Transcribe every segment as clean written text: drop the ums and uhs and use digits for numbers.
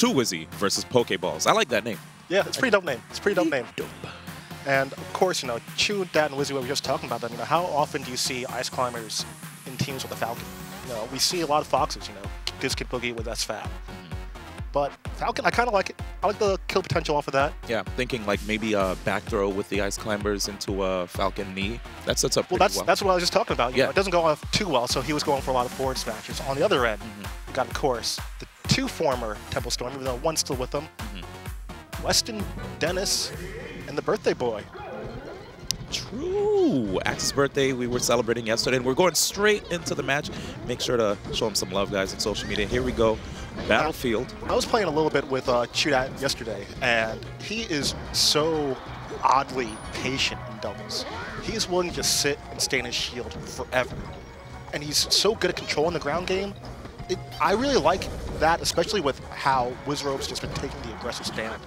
WIZZY versus POKEBALLZ. I like that name. Yeah, it's a pretty dope name. It's a pretty dope name. And of course, you know, Chudat and WIZZY, we were just talking about them. You know, how often do you see ice climbers in teams with a Falcon? You know, we see a lot of Foxes. You know, Kid Boogie with SFAB. But Falcon, I kind of like it. I like the kill potential off of that. Yeah, thinking like maybe a back throw with the ice climbers into a Falcon knee. That sets up pretty well. That's what I was just talking about. You know, it doesn't go off too well, so he was going for a lot of forward smashes. On the other end, you got, of course, the two former Temple Storm, even though one's still with them. Weston, Dennis, and the birthday boy. True. Axe's birthday, we were celebrating yesterday, and we're going straight into the match. Make sure to show him some love, guys, on social media. Here we go. Battlefield. I was playing a little bit with Chudat yesterday, and he is so oddly patient in doubles. He is willing to just sit and stay in his shield forever. And he's so good at controlling the ground game. I really like that, especially with how Wizzrobe's just been taking the aggressive stand.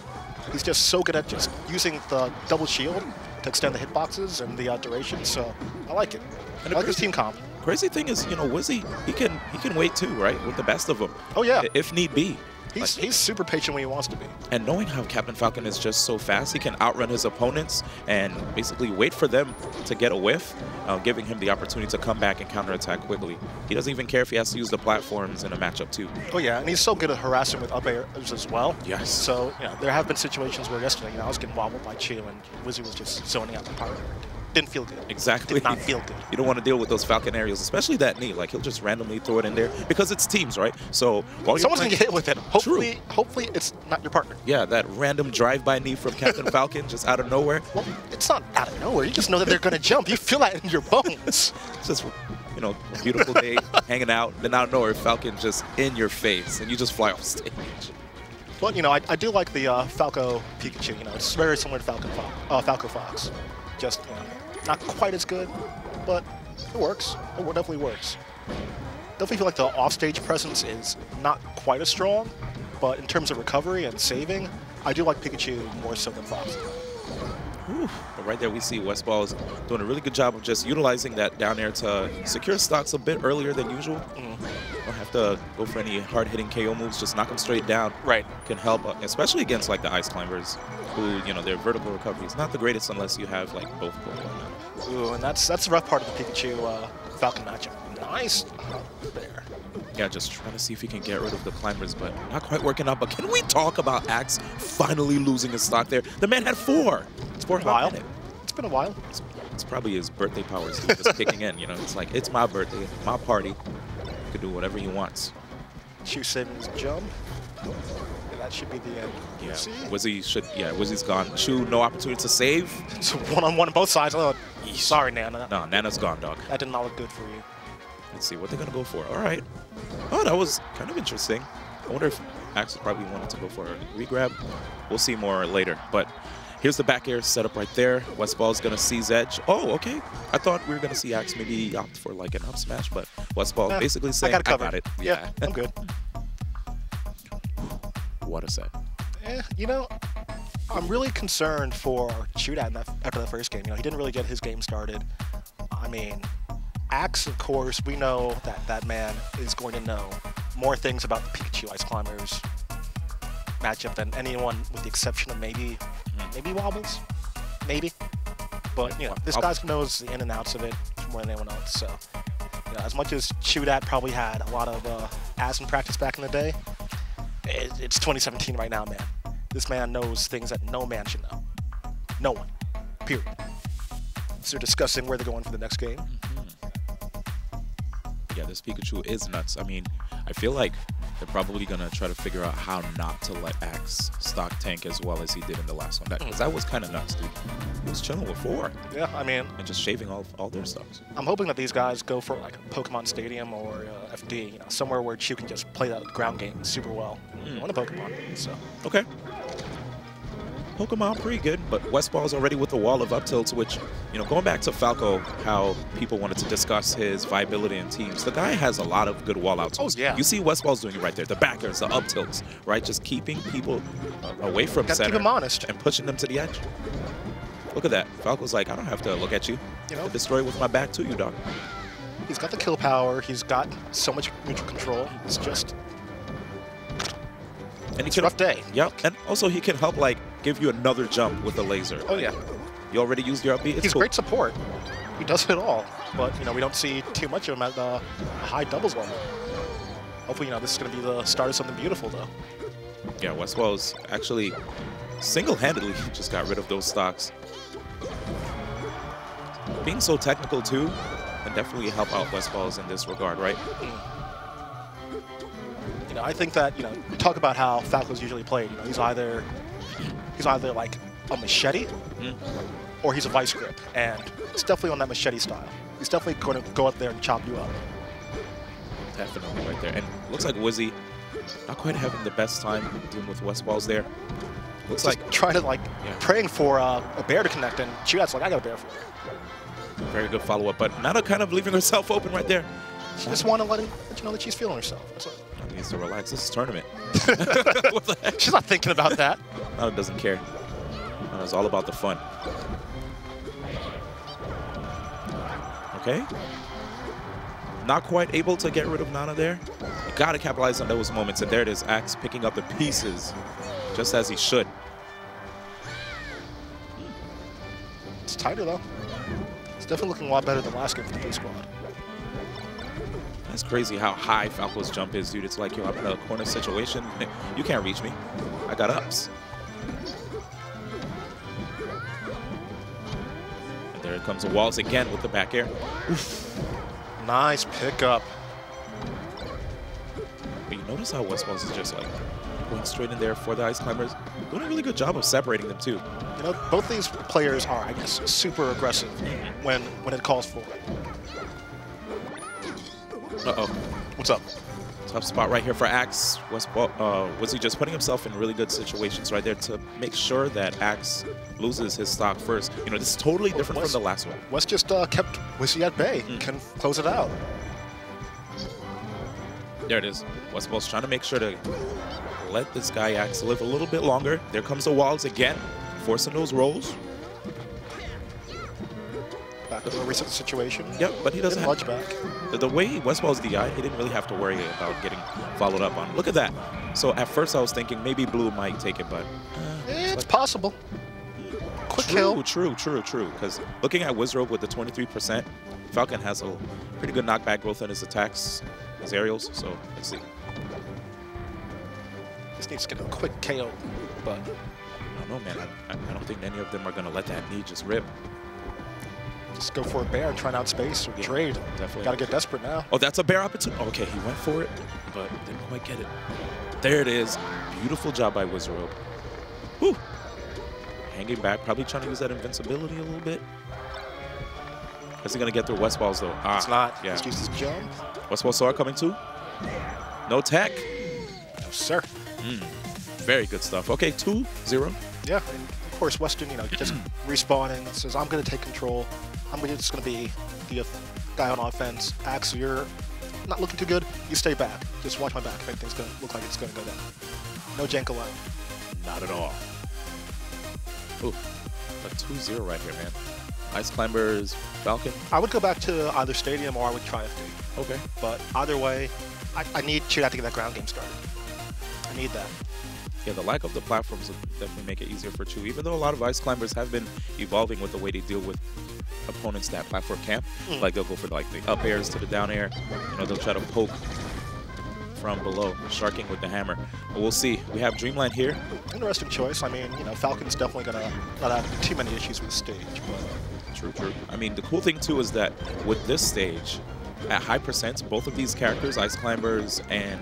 He's just so good at just using the double shield to extend the hitboxes and the duration, so I like it. And I like his team comp. Crazy thing is, you know, WIZZY, he can wait too, right? With the best of them. Oh yeah. If need be. He's super patient when he wants to be. And knowing how Captain Falcon is just so fast, he can outrun his opponents and basically wait for them to get a whiff, giving him the opportunity to come back and counterattack quickly. He doesn't even care if he has to use the platforms in a matchup too. Oh yeah, and he's so good at harassing with up airs as well. Yes. So, you know, there have been situations where yesterday, you know, I was getting wobbled by Chu and WIZZY was just zoning out the power. Didn't feel good. Exactly. Did not feel good. You don't want to deal with those Falcon aerials, especially that knee. Like, he'll just randomly throw it in there because it's teams, right? So while someone's gonna get hit with it. Hopefully it's not your partner. Yeah, that random drive-by knee from Captain Falcon just out of nowhere. Well, it's not out of nowhere. You just know that they're gonna jump. You feel that in your bones. It's just, you know, a beautiful day, hanging out, then out of nowhere, Falcon just in your face, and you just fly off stage. But, you know, I do like the Falco Pikachu. You know, it's very similar to Falco Fox. Just, you know, not quite as good, but it works. It definitely works. Definitely feel like the offstage presence is not quite as strong, but in terms of recovery and saving, I do like Pikachu more so than Fox. But right there we see Westballz doing a really good job of just utilizing that down air to secure stocks a bit earlier than usual. Don't have to go for any hard-hitting KO moves, just knock them straight down. Right. Can help, especially against like the ice climbers, who, you know, their vertical recovery is not the greatest unless you have like both Pokemon. Ooh, and that's the rough part of the Pikachu Falcon matchup. Nice there. Yeah, just trying to see if he can get rid of the climbers, but not quite working out. But can we talk about Axe finally losing his stock there? The man had 4. It's for a while. It's been a while. It's probably his birthday powers just kicking in, you know. It's like, it's my birthday, my party. He could do whatever he wants. Chu Simmons jump. That should be the end. Yeah, WIZZY's gone. Chu, no opportunity to save. It's one-on-one on both sides. Oh, sorry, Nana. No, Nana's gone, dog. That did not look good for you. Let's see what they're going to go for. All right. Oh, that was kind of interesting. I wonder if Axe probably wanted to go for a regrab. We'll see more later. But here's the back air set up right there. Westballz going to seize edge. Oh, okay. I thought we were going to see Axe maybe opt for like an up smash, but Westballz basically saying, I got it. Yeah, I'm good. What a set. You know, I'm really concerned for Chudat after that first game. You know, he didn't really get his game started. I mean, Axe, of course, we know that that man is going to know more things about the Pikachu Ice Climbers matchup than anyone, with the exception of maybe Wobbles, maybe. But, you know, this guy knows the in and outs of it more than anyone else. So, you know, as much as Chudat probably had a lot of asthma practice back in the day, it's 2017 right now, man. This man knows things that no man should know. No one. Period. So they're discussing where they're going for the next game. Yeah, this Pikachu is nuts. I mean, I feel like they're probably going to try to figure out how not to let Axe stock tank as well as he did in the last one. Because that was kind of nuts, dude. He was chilling with 4. Yeah, I mean... And just shaving all their stocks. I'm hoping that these guys go for like Pokemon Stadium or FD, you know, somewhere where Chu can just play that ground game super well. On a Pokemon, so... Okay. Pokemon pretty good, but Westballz already with the wall of up tilts, which, you know, going back to Falco, how people wanted to discuss his viability in teams, the guy has a lot of good wall outs. Oh, yeah. You see Westballz doing it right there. The backers, the up tilts, right? Just keeping people away from center. Keep him honest. And pushing them to the edge. Look at that. Falco's like, I don't have to look at you. You know, I destroy with my back to you, dog. He's got the kill power. He's got so much neutral control. It's just... And it's a rough day. Yep, and also he can help like give you another jump with the laser. Oh yeah. You already used your up B. He's cool. great support. He does it all, but we don't see too much of him at the high doubles level. Hopefully, this is going to be the start of something beautiful, though. Yeah, Westballz actually single-handedly just got rid of those stocks. Being so technical too can definitely help out Westballz in this regard, right? I think that we talk about how Falco's usually played. He's either like a machete, or he's a vice grip, and it's definitely on that machete style. He's definitely going to go up there and chop you up. Definitely right there. And looks like WIZZY not quite having the best time dealing with Westballz there. Looks just like trying to praying for a bear to connect, and Chudat's like, I got a bear for you. Very good follow-up, but Nana kind of leaving herself open right there. She just want to let you know that she's feeling herself. That's it. She needs to relax. This is tournament. She's not thinking about that. Nana doesn't care. It's all about the fun. Okay. Not quite able to get rid of Nana there. You got to capitalize on those moments. And there it is, Axe picking up the pieces just as he should. It's tighter, though. It's definitely looking a lot better than last game for the blue squad. That's crazy how high Falco's jump is, dude. It's like, yo, I'm in a corner situation. You can't reach me. I got ups. And there comes a Walls again with the back air. Oof. Nice pickup. But you notice how Westballz is just like going straight in there for the Ice Climbers. Doing a really good job of separating them too. Both these players are, I guess, super aggressive when it calls for it. Uh-oh. What's up? Tough spot right here for Axe. WIZZY just putting himself in really good situations right there to make sure that Axe loses his stock first. This is totally different from the last one. West just kept WIZZY at bay. Can close it out. There it is. Westballz trying to make sure to let this guy Axe live a little bit longer. There comes the Walls again, forcing those rolls. Back to the recent situation. Yep, but he doesn't have back. The way Westballz DI, he didn't really have to worry about getting followed up on. Look at that. So at first I was thinking maybe Blue might take it, but it's possible. Quick kill. True. Because looking at Wizzrobe with the 23%, Falcon has a pretty good knockback growth on his attacks, his aerials. So let's see. This needs to get a quick KO, but I don't know, man. I don't think any of them are gonna let that knee just rip. Just go for a bear and try and outspace or trade. Definitely. Got to get desperate now. Oh, that's a bear opportunity. Okay, he went for it, but didn't quite get it. There it is. Beautiful job by Wizzrobe. Whew. Hanging back, probably trying to use that invincibility a little bit. Is he going to get through Westballz, though? It's not. Yeah. Let's use this jump. Westballz saw it coming, too. No tech. No, sir. Very good stuff. Okay, 2-0. Yeah, and of course, Western, just respawning, says, I'm going to take control. I'm just going to be the guy on offense. Axe, you're not looking too good. You stay back. Just watch my back. If anything's going to look like it's going to go down. No jank allowed. Not at all. Ooh, a 2-0 right here, man. Ice Climbers, Falcon. I would go back to either Stadium or I would try FD. Okay. But either way, I need Chudat to get that ground game started. I need that. Yeah, the lack of the platforms will definitely make it easier for Chu. Even though a lot of Ice Climbers have been evolving with the way they deal with opponents that platform camp. Like they'll go for like the up airs to the down air. They'll try to poke from below, sharking with the hammer. But we'll see. We have Dreamland here. Interesting choice. I mean, Falcon's definitely going to not have too many issues with the stage. But True. I mean, the cool thing too is that with this stage, at high percents, both of these characters, Ice Climbers and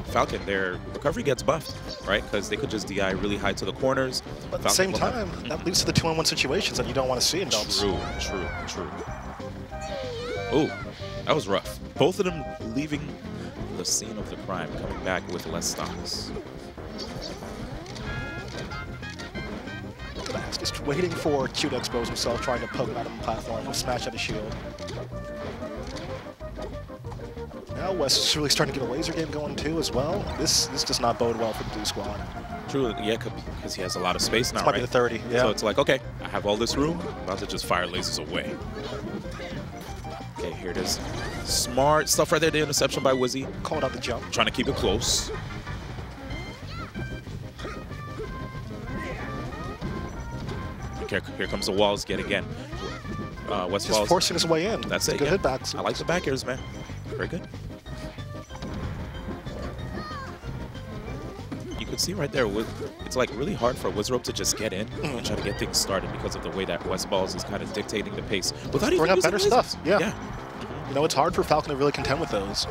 Falcon, their recovery gets buffed, right? Because they could just DI really high to the corners. But at the same time, that leads to the 2-on-1 situations that you don't want to see in dubs. True. Oh, that was rough. Both of them leaving the scene of the crime, coming back with less stocks. Just waiting for Q to expose himself, trying to poke him out of the platform, or smash at the shield. Now West is really starting to get a laser game going too as well. This does not bode well for the blue squad. True, yeah, because he has a lot of space now, this might right? Be the 30, yeah. So it's like, okay, I have all this room, I'm about to just fire lasers away. Okay, here it is. Smart stuff right there, the interception by WIZZY. Called out the jump. Trying to keep it close. Here comes the walls yet again. Westballz. Just forcing his way in. That's it. Good Yeah. hitbacks. I like the back airs, man. Very good. You could see right there, it's like really hard for Wizzrobe to just get in and try to get things started because of the way that Westballz is kind of dictating the pace. Without even bring up using better lasers. stuff. Yeah. Yeah. You know, it's hard for Falcon to really contend with those.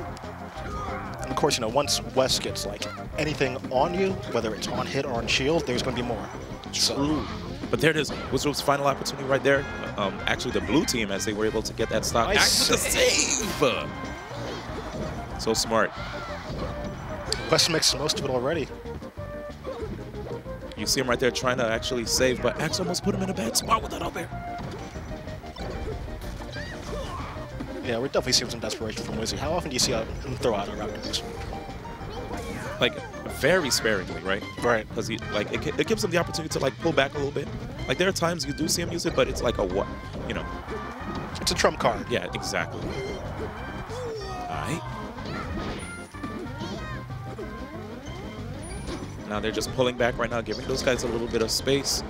And of course, you know, once West gets like anything on you, whether it's on hit or on shield, there's going to be more. True. But there it is. Wizzrobe's final opportunity right there. Actually, the blue team, as they were able to get that stock. Nice With the save! So smart. West makes most of it already. You see him right there trying to actually save, but Axe almost put him in a bad spot with that out there. Yeah, we're definitely seeing some desperation from WIZZY. How often do you see him throw out a rapid boost? Like, very sparingly, right? Right. Because he, like, it gives him the opportunity to, like, pull back a little bit. Like, there are times you do see him use it, but it's like a what, you know. It's a trump card. Yeah, exactly. All right. Now they're just pulling back right now, giving those guys a little bit of space.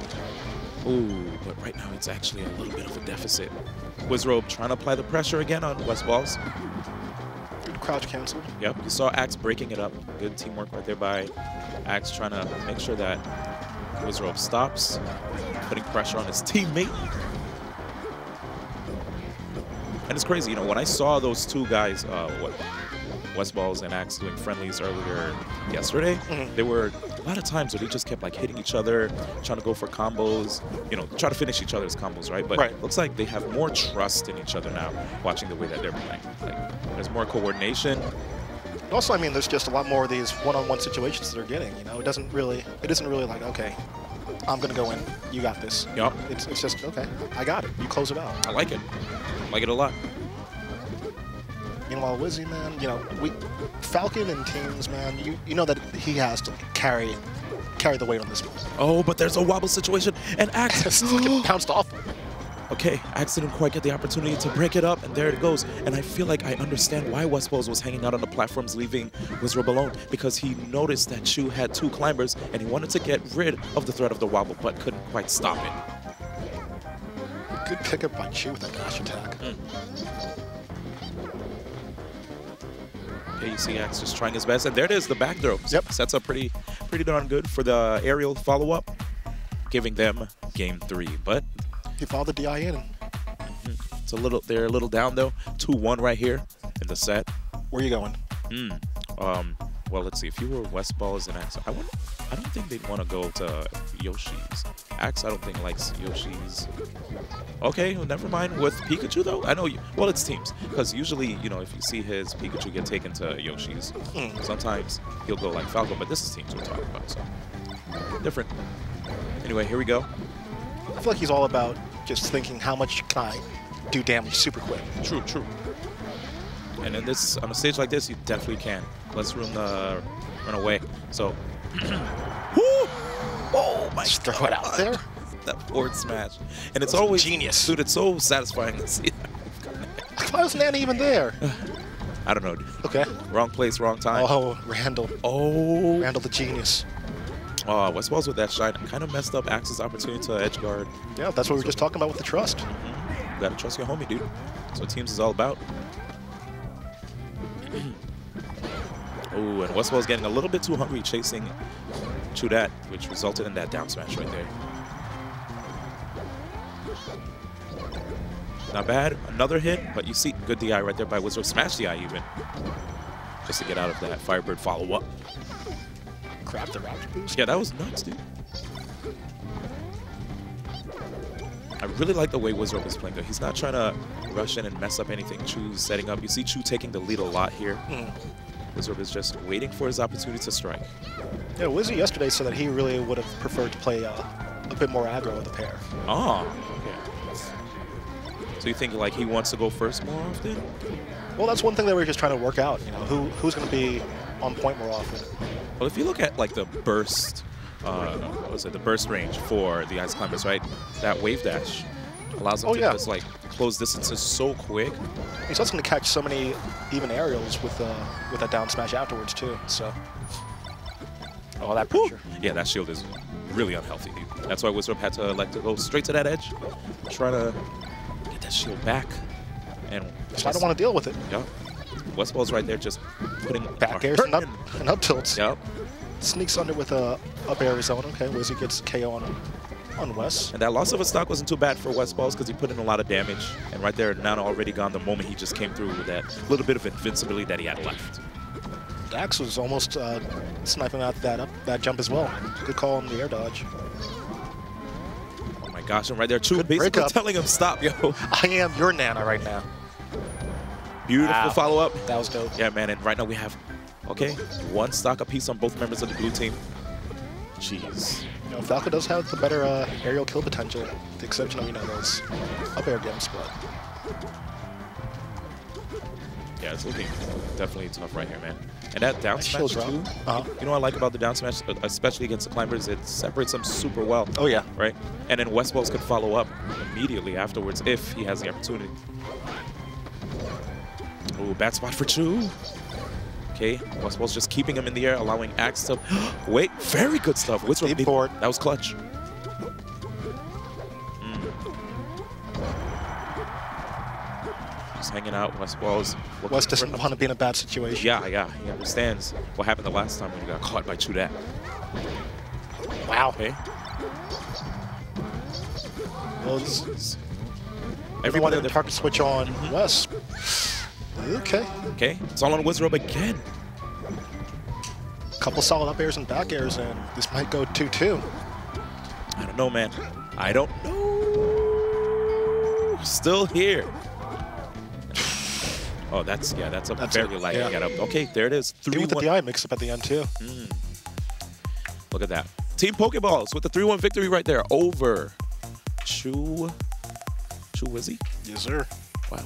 Ooh, but right now it's actually a little bit of a deficit. Wizzrobe trying to apply the pressure again on Westballz. Good crouch cancel. Yep, you saw Axe breaking it up. Good teamwork right there by Axe trying to make sure that Wizzrobe stops, putting pressure on his teammate. And it's crazy, you know, when I saw those two guys, Westballz and Axe doing friendlies earlier yesterday, there were a lot of times where they just kept like hitting each other, trying to go for combos, you know, try to finish each other's combos, right? But it looks like they have more trust in each other now, watching the way that they're playing. Like, there's more coordination. Also, I mean, there's just a lot more of these one-on-one situations that they're getting. You know, it isn't really like, okay, I'm gonna go in, you got this. Yep. It's just okay, I got it. You close it out. I like it. I like it a lot. Meanwhile, WIZZY, man, you know, Falcon and teams, man, you know that he has to carry the weight on this one. Oh, but there's a wobble situation, and Axe get bounced off. Okay, Axe didn't quite get the opportunity to break it up, and there it goes. And I feel like I understand why Westballz was hanging out on the platforms, leaving Wizzrobe alone, because he noticed that Chu had two climbers, and he wanted to get rid of the threat of the wobble, but couldn't quite stop it. Good pickup by Chu with that dash attack. Okay, you see Axe just trying his best, and there it is, the back throw. Yep. Sets up pretty darn good for the aerial follow-up, giving them game 3. But He followed the DI in. it's they're a little down though. 2-1 right here in the set. Where are you going? Well, let's see. If you were Westballz and Axe, I don't think they'd want to go to Yoshi's. Axe, I don't think likes Yoshi's. Okay, well, never mind. With Pikachu though, I know. Well, it's teams, because usually, you know, if you see his Pikachu get taken to Yoshi's, sometimes he'll go like Falco. But this is teams we're talking about, so different. Anyway, here we go. I feel like he's all about just thinking, how much can I do damage super quick? True, true. And in this, on a stage like this, you definitely can. Less room to run away. So, woo! Oh my Just God. throw it out there. That forward smash. And it's always genius. Dude, it's so satisfying to see that. Why was Nanny even there? I don't know, dude. Okay. Wrong place, wrong time. Oh, Randall. Oh. Randall the genius. Westballz with that shine kind of messed up Axe's opportunity to edge guard. Yeah, that's what we were just talking about with the trust. You gotta trust your homie, dude. That's what teams is all about. Oh, and Westballz getting a little bit too hungry chasing Chudat, which resulted in that down smash right there. Not bad. Another hit, but you see good DI right there by Wizzrobe. Smash DI even. Just to get out of that Firebird follow-up. Grab the rapid boost. Yeah, that was nuts, dude. I really like the way Wizzrobe is playing, though. He's not trying to rush in and mess up anything Chu's setting up. You see Chu taking the lead a lot here. Wizzrobe is just waiting for his opportunity to strike. Yeah, WIZZY yesterday said that he really would have preferred to play a bit more aggro with the pair. Oh, okay. So you think like he wants to go first more often? Well, that's one thing that we're just trying to work out. You know, who's going to be on point more often. Well, if you look at like the burst, what was it? The burst range for the Ice Climbers, right? That wave dash allows them to just like close distances so quick. He's also going to catch so many even aerials with that down smash afterwards too. So, oh, that pressure. Yeah, that shield is really unhealthy. That's why Wizzrobe had to elect to go straight to that edge, try to get that shield back. And I don't want to deal with it. Yeah. Westballz right there just putting back airs and up tilts. Yep. Sneaks under with a up air zone. Okay, WIZZY gets KO on West. And that loss of a stock wasn't too bad for Westballz because he put in a lot of damage. And right there, now already gone the moment he just came through with that little bit of invincibility that he had left. Dax was almost sniping out that jump as well. Good call on the air dodge. Oh my gosh, and right there, Chu basically telling him stop, yo. I am your Nana right now. Beautiful follow-up. That was dope. Yeah, man, and right now we have, okay, 1 stock apiece on both members of the blue team. Jeez. You know, Falco does have the better aerial kill potential, with the exception of, you know, those up air games, but... Yeah, it's looking definitely tough right here, man. And that down smash, too, you know what I like about the down smash, especially against the climbers, it separates them super well. Oh, yeah. Right? And then Westballz could follow up immediately afterwards if he has the opportunity. Ooh, bad spot for Chu. Okay, Westballz just keeping him in the air, allowing Axe to... Wait, very good stuff. Deep forward. That was clutch. Just hanging out, Westballz. West doesn't want to be in a bad situation. Yeah, he understands what happened the last time when he got caught by Chudat. Wow. Okay. Well, everyone in the target switch on West. Okay. Okay, it's all on Wizzrobe again. Couple solid up airs and back airs, and this might go 2-2. I don't know, man. I don't know. Still here. Oh, that's a very light get up. Okay, there it is. 3-1. With the DI mix up at the end, too. Look at that. Team POKEBALLZ with the 3-1 victory right there over WIZZY. Yes, sir. Wow.